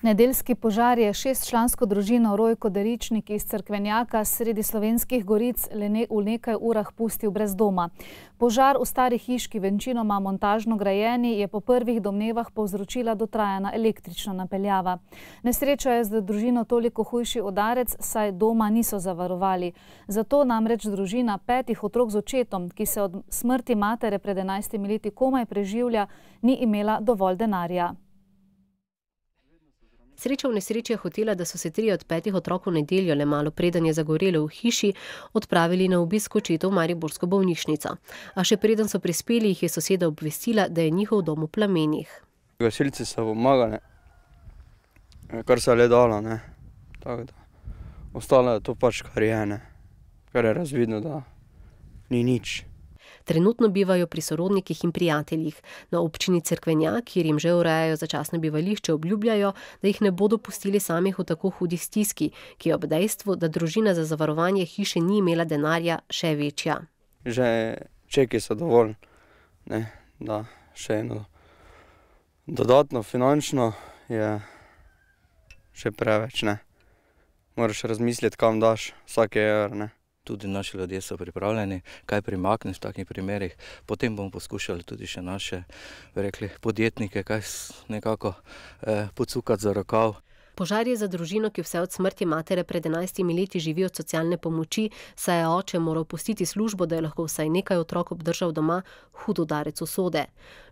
Nedeljski požar je 6-člansko družino Rojko Deričnik iz Cerkvenjaka sredi Slovenskih goric v nekaj urah pustil brez doma. Požar v stari hiški, večinoma montažno grajeni, je po prvih domnevah povzročila dotrajana električna napeljava. Nesreča je za družino toliko hujši udarec, saj doma niso zavarovali. Zato namreč družina 5 otrok z očetom, ki se od smrti matere pred 11 leti komaj preživlja, ni imela dovolj denarja. Sreča v nesreči je hotela, da so se 3 od 5 otrok v nedeljo, le malo preden je zagorelo v hiši, odpravili na obisk očetov v mariborsko bolnišnico. A še preden so prispeli, jih je soseda obvestila, da je njihov dom v plamenih. Gasilci so pomagali, kar se je le dalo, ne. Tako da ostalo je to pač, kar je, ne. Kar je razvidno, da ni nič. Trenutno bivajo pri sorodnikih in prijateljih. Na občini Cerkvenjak, kjer jim že urejajo začasno bivališče, obljubljajo, da jih ne bodo pustili samih v tako hudi stiski, ki je ob dejstvu, da družina za zavarovanje hiše ni imela denarja, še večja. Že čeki so dovolj, ne, da še eno dodatno finančno je še preveč, ne. Moraš razmisliti, kam daš vsake evro, ne. Tudi naši ljudje so pripravljeni, kaj primakniti v takih primerih. Potem bomo poskušali tudi še naše, podjetnike, kaj nekako pocukati za rokav. Požar je za družino, ki vse od smrti matere pred 11 leti živi od socialne pomoči, saj je oče moral pustiti službo, da je lahko vsaj nekaj otrok obdržal doma, hud udarec usode.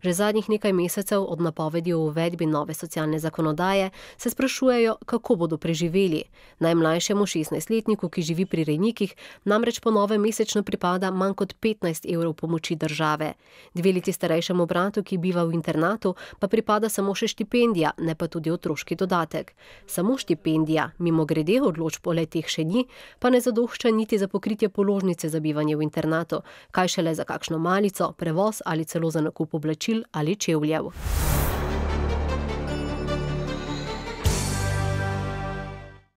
Že zadnjih nekaj mesecev od napovedi o uvedbi nove socialne zakonodaje se sprašujejo, kako bodo preživeli. Najmlajšemu 16-letniku, ki živi pri rejnikih, namreč po novem mesečno pripada manj kot 15 evrov pomoči države. 2 leti starejšemu bratu, ki biva v internatu, pa pripada samo še štipendija, ne pa tudi otroški dodatek. Samo štipendija, mimogrede odločb o le-teh še ni, pa ne zadošča niti za pokritje položnice za bivanje v internatu, kaj šele za kakšno malico, prevoz ali celo za nakup oblačil ali čevljev.